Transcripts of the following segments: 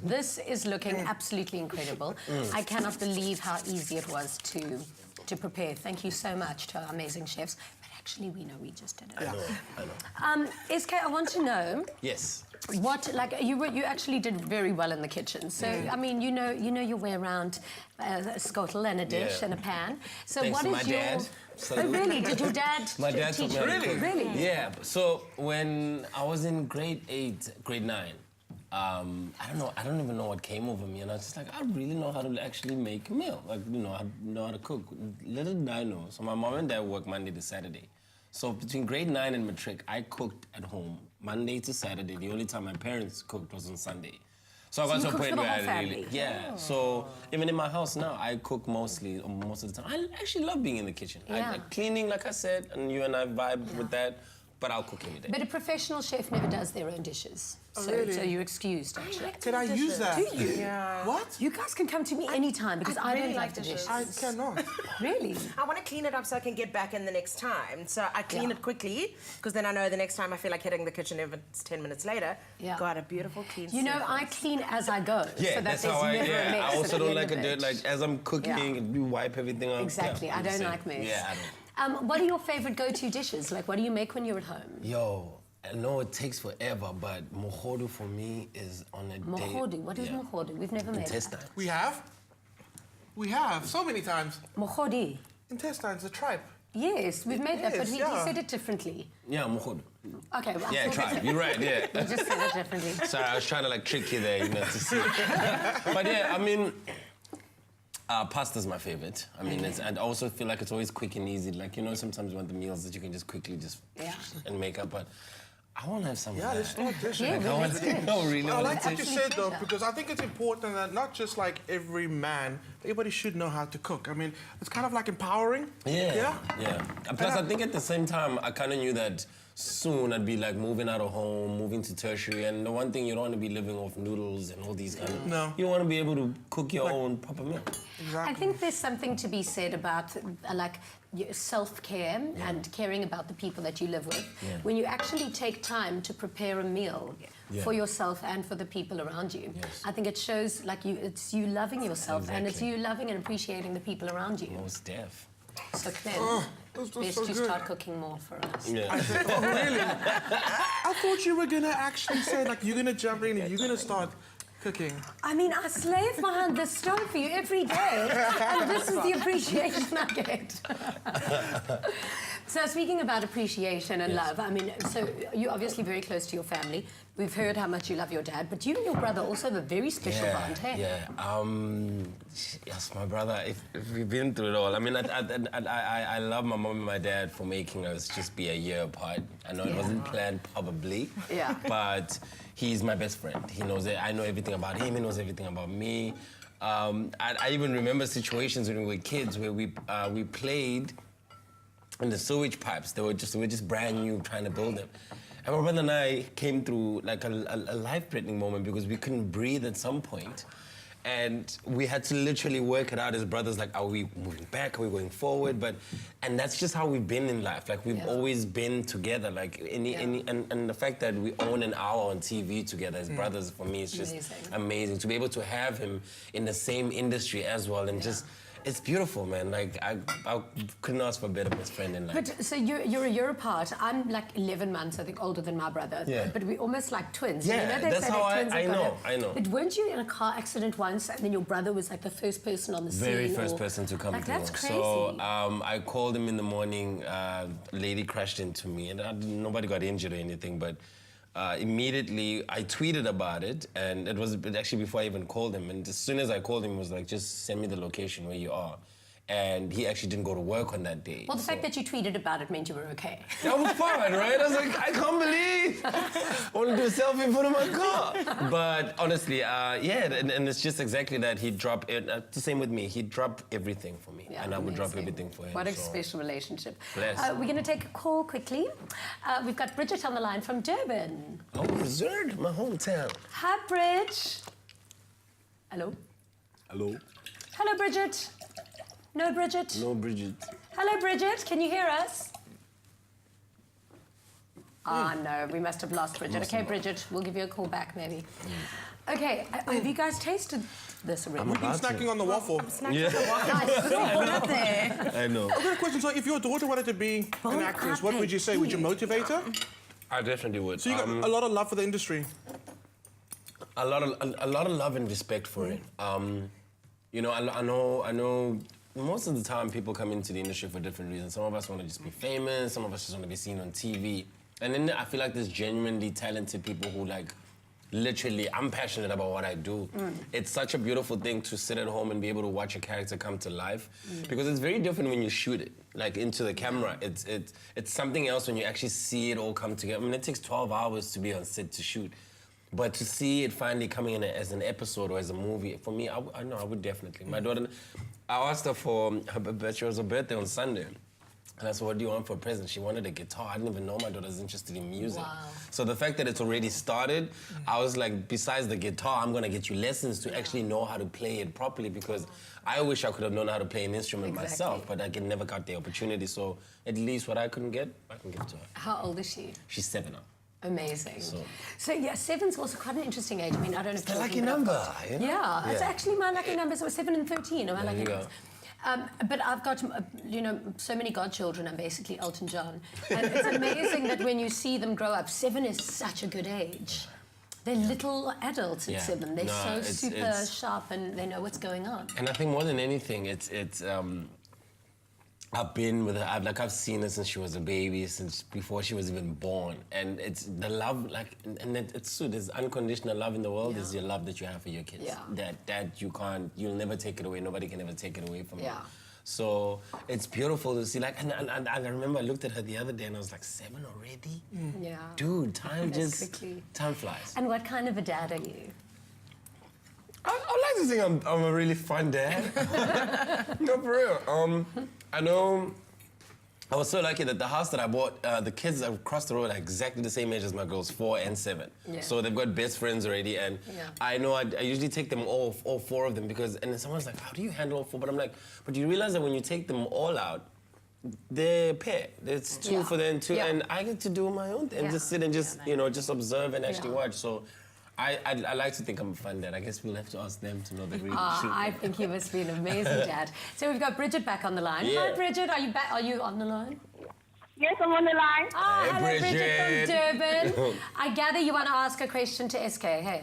This is looking absolutely incredible. I cannot believe how easy it was to prepare. Thank you so much to our amazing chefs. But actually, we know we just did it. I know. SK, I want to know. Yes. What, like, you actually did very well in the kitchen. So, I mean, you know your way around a scuttle and a dish and a pan. So Thanks what to is my your... dad. Oh, really? Did your dad My dad teach taught me you? how to cook. Really? Yeah. So when I was in grade 8, grade 9, I don't even know what came over me, and I was just like, I really know how to actually make a meal. Like, I know how to cook. Little did I know. So my mom and dad work Monday to Saturday. So between grade 9 and matric, I cooked at home Monday to Saturday. The only time my parents cooked was on Sunday. So I got to a point where I really, So even in my house now, I cook most of the time. I actually love being in the kitchen. I cleaning, like I said, and you and I vibe with that. But I'll cook any day. But a professional chef never does their own dishes. Oh, really? So you're excused, actually. Can I use that? Do you? Yeah. What? You guys can come to me anytime because I really don't like like the dishes. dishes. I cannot. Really? I want to clean it up so I can get back in the next time. So I clean it quickly, because then I know the next time I feel like hitting the kitchen, if it's 10 minutes later, got a beautiful clean You know, surface. I clean as I go. Yeah, so that's there's how never a mess I also at the don't end like of a dirt. it. Like, as I'm cooking, you wipe everything up. Exactly, I don't like mess. Yeah, I don't. What are your favorite go-to dishes? Like, what do you make when you're at home? Yo, I know it takes forever, but mohodu for me is on a day. Mohodu, what is mohodu? We've never made Intestine. that. We have? We have, so many times. Mohodu? Intestines, the tripe. Yes, we've made that, but is, he said it differently. Yeah, mohodu. Okay, well, Yeah, try. You're right, yeah. You just said it differently. Sorry, I was trying to like trick you there, to see. But yeah, I mean, pasta's my favorite. I mean, I also feel like it's always quick and easy. Like, sometimes you want the meals that you can just quickly and make up, but I want to have some of that. Let's start this. Yeah, well, let's do it. I like what you Actually said, though, better. because I think it's important that not just like every man, everybody should know how to cook. I mean, it's kind of like empowering. Yeah. And plus, I think at the same time, I kind of knew that soon I'd be like moving out of home, moving to tertiary, and the one thing you don't want to be living off noodles and all these kind of... No. You want to be able to cook your own proper meal. Exactly. I think there's something to be said about self-care and caring about the people that you live with. Yeah. When you actually take time to prepare a meal for yourself and for the people around you, I think it shows like it's you loving yourself and it's you loving and appreciating the people around you. Most deaf. So Glenn, Those best so you good. start cooking more for us. Yeah. Oh, really? I thought you were gonna actually say, like, you're gonna jump in and you're gonna start cooking. I mean, I slave behind the stove for you every day, and this is the appreciation I get. So speaking about appreciation and love, I mean, so you're obviously very close to your family. We've heard how much you love your dad, but you and your brother also have a very special bond, hey? Yes, my brother, if we've been through it all. I mean, I love my mom and my dad for making us just be a year apart. I know it wasn't planned, probably. Yeah. But he's my best friend. He knows it. I know everything about him. He knows everything about me. I even remember situations when we were kids where we played in the sewage pipes. They were just brand new, trying to build them. And my brother and I came through like a life-threatening moment because we couldn't breathe at some point. And we had to literally work it out as brothers, like, are we moving back, are we going forward? And that's just how we've been in life. Like, we've always been together. Like, and the fact that we own an hour on TV together as brothers, for me, is just amazing. To be able to have him in the same industry as well, and just, it's beautiful, man. Like, I couldn't ask for a better best friend in life. But so you're a year apart. I'm like 11 months, I think, older than my brother. Yeah. But we're almost like twins. Yeah, you know, they that's say how that twins I have got know, I know. But weren't you in a car accident once, and then your brother was like the first person on the scene? Very first person to come like, through. That's crazy. So I called him in the morning. A lady crashed into me, and nobody got injured or anything, but immediately I tweeted about it, and it was actually before I even called him. And as soon as I called him, he was like, just send me the location where you are. And he actually didn't go to work on that day. Well, the fact that you tweeted about it meant you were okay. That was fine, right? I was like, I can't believe I want to do a selfie in front of my car. But honestly, and it's just exactly that. He'd drop it. The same with me. He'd drop everything for me, and I would drop everything for him. What a special relationship. Bless. We're going to take a call quickly. We've got Bridget on the line from Durban. Oh, Zerd, my hometown. Hi, Bridge. Hello? Hello? Hello, Bridget. No, Bridget? No, Bridget. Hello, Bridget. Can you hear us? Ah, no, we must have lost Bridget. Okay, Bridget, we'll give you a call back, maybe. Okay, have you guys tasted this already? We've been snacking on the waffle. I saw it there. I know. I've got a question. So if your daughter wanted to be an actress, what would you say? Would you motivate her? I definitely would. So you got a lot of love for the industry. A lot of love and respect for it. You know, I know. Most of the time, people come into the industry for different reasons. Some of us want to just be famous. Some of us just want to be seen on TV. And then I feel like there's genuinely talented people who like. Literally, I'm passionate about what I do. It's such a beautiful thing to sit at home and be able to watch a character come to life, because it's very different when you shoot it, like into the camera. It's something else when you actually see it all come together. I mean, it takes 12 hours to be on set to shoot, but to see it finally coming in as an episode or as a movie, for me, I know I would definitely. My daughter, I asked her for her birthday on Sunday. And I said, what do you want for a present? She wanted a guitar. I didn't even know my daughter's interested in music. Wow. So the fact that it's already started, I was like, besides the guitar, I'm gonna get you lessons to actually know how to play it properly, because I wish I could have known how to play an instrument myself, but I never got the opportunity. So at least what I couldn't get, I can give to her. How old is she? She's 7 now. Amazing. So yeah, 7's also quite an interesting age. I mean, I don't know if It's a lucky number, you know? Yeah, it's actually my lucky number. So 7 and 13 are my lucky you go. numbers. But I've got, you know, so many godchildren. I'm basically Elton John. And it's amazing that when you see them grow up, 7 is such a good age. They're little adults at 7. They're super sharp and they know what's going on. And I think more than anything, I've been with her. I've seen her since she was a baby, since before she was even born. And it's the love, like, and it's true. There's unconditional love in the world. Is your love that you have for your kids. Yeah. That you'll never take it away. Nobody can ever take it away from you. Yeah. So it's beautiful to see. Like, and I remember I looked at her the other day and I was like, 7 already? Yeah. Dude, time quickly. time flies. And what kind of a dad are you? I like to think I'm a really fun dad. No, for real. I know I was so lucky that the house that I bought, the kids across the road are exactly the same age as my girls, 4 and 7. Yeah. So they've got best friends already, and I know I usually take them all 4 of them, because, and then someone's like, how do you handle all 4? But I'm like, but you realize that when you take them all out, they're a pair. It's 2 for them, 2, and I get to do my own thing, and just sit and just, you know, just observe and actually watch. So I like to think I'm a fun dad. I guess we'll have to ask them to know the real truth. I think you must be an amazing dad. So we've got Bridget back on the line. Yeah. Hi, Bridget. Are you back? Are you on the line? Yes, I'm on the line. Oh, Hey, hello, Bridget from Bridget. Durban. I gather you want to ask a question to SK, hey?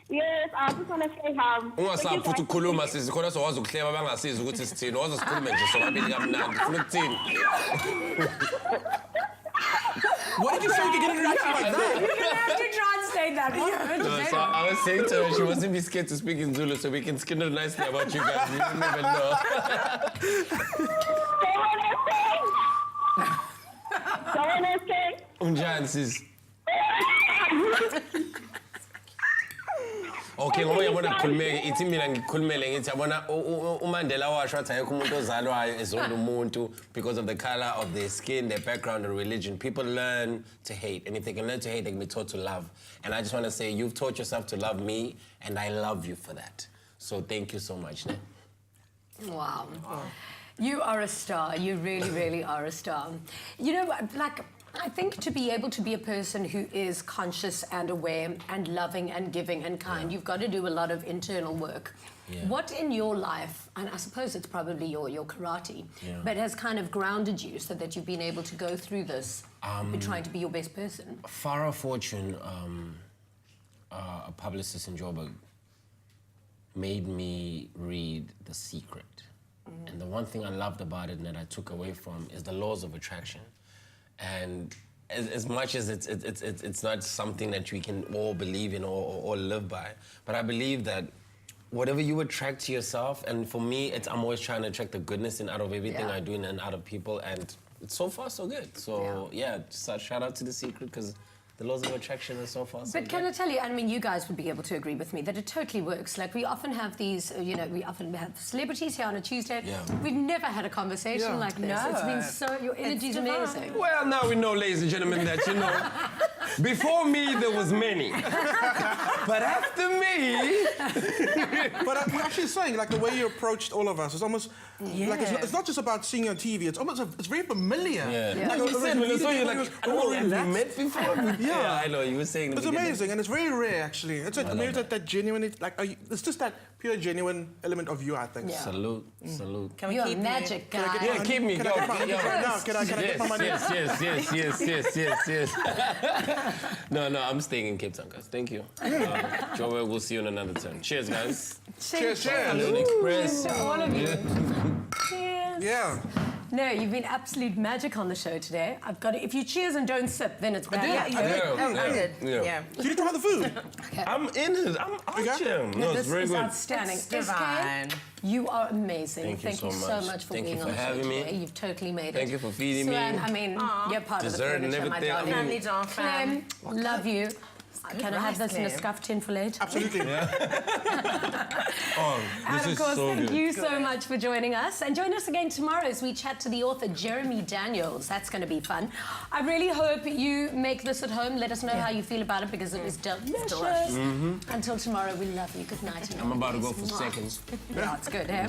Yes, I just want to say how. Ungasabi futhi ukukhuluma sisi khona sowazi ukuhleba bangasizi ukuthi sithini wazi sikhulume nje sobabili kamnandi funa ukuthini. What did you say? You could get a reaction like that? You don't have to translate that. No, so I was saying to her, she wasn't be scared to speak in Zulu, so we can skin her nicely about you guys. You didn't even know. Unjani sis? Okay, ngoba yabona kukhulumeke ithi mina ngikhulumele ngithi yabona uMandela washo wathi ayekho umuntu ozalwayo ezonda umuntu because of the color of their skin, their background, or religion. People learn to hate, and if they can learn to hate, they can be taught to love. And I just want to say, you've taught yourself to love me, and I love you for that. So thank you so much. Wow. You are a star. You really, really are a star. You know, like, I think to be able to be a person who is conscious and aware and loving and giving and kind, you've got to do a lot of internal work. Yeah. What in your life, and I suppose it's probably your karate, but has kind of grounded you so that you've been able to go through this, trying to be your best person? Farah Fortune, a publicist in Joburg, made me read The Secret. And the one thing I loved about it and that I took away from is the laws of attraction. And as much as it's not something that we can all believe in or live by, but I believe that whatever you attract to yourself, and for me, I'm always trying to attract the goodness out of everything I do and out of people, and so far so good. So shout out to The Secret, because the laws of attraction are so far so good. But can I tell you, I mean, you guys would be able to agree with me that it totally works. Like, we often have these, you know, we often have celebrities here on a Tuesday. Yeah. We've never had a conversation like this. No. It's been so, your energy's amazing. Well, now we know, ladies and gentlemen, that, you know, before me, there was many. But after me, But I'm actually saying, like, the way you approached all of us is almost like it's not just about seeing you on TV. It's almost it's very familiar. Yeah. Like, You said when I saw you, like, I don't know, have we relaxed. met before? Yeah, I know. You were saying. It's amazing, and it's very rare, actually. It's like, maybe that genuine, like, it's just that pure, genuine element of you, I think. Yeah. Salute. Can we You're a keep you? magic guy. Yeah, keep me. Can I get my money right now? Can I get my money? Yes. No, I'm staying in Cape Town, guys. Thank you. Joel, we'll see you on another turn. Cheers, guys. Cheers. Salute Express. To all of you. Cheers. Yeah. No, you've been absolute magic on the show today. I've got it. If you cheers and don't sip, then it's bad. did. luck. I did. Yeah. Yeah. You need to try the food. I'm in it. I'm out here. No, This it's very is good. outstanding. It's SK, divine. you are amazing. Thank you so so much. much for Thank you being for on the show having me. today. You've totally made it. Thank you for feeding me. Swan, I mean, you're part Dessert of the and furniture, my everything. darling. Family doll fam. Clem, love you. Can I have rice, this in a Clem. scuffed tin fillet? Absolutely. Oh, And this of is course, so thank good. you so much for joining us. And join us again tomorrow as we chat to the author Jeremy Daniels. That's going to be fun. I really hope you make this at home. Let us know how you feel about it because it was delicious. Until tomorrow, we love you. Good night. I'm about to go for Mwah. seconds. Yeah, it's good, eh?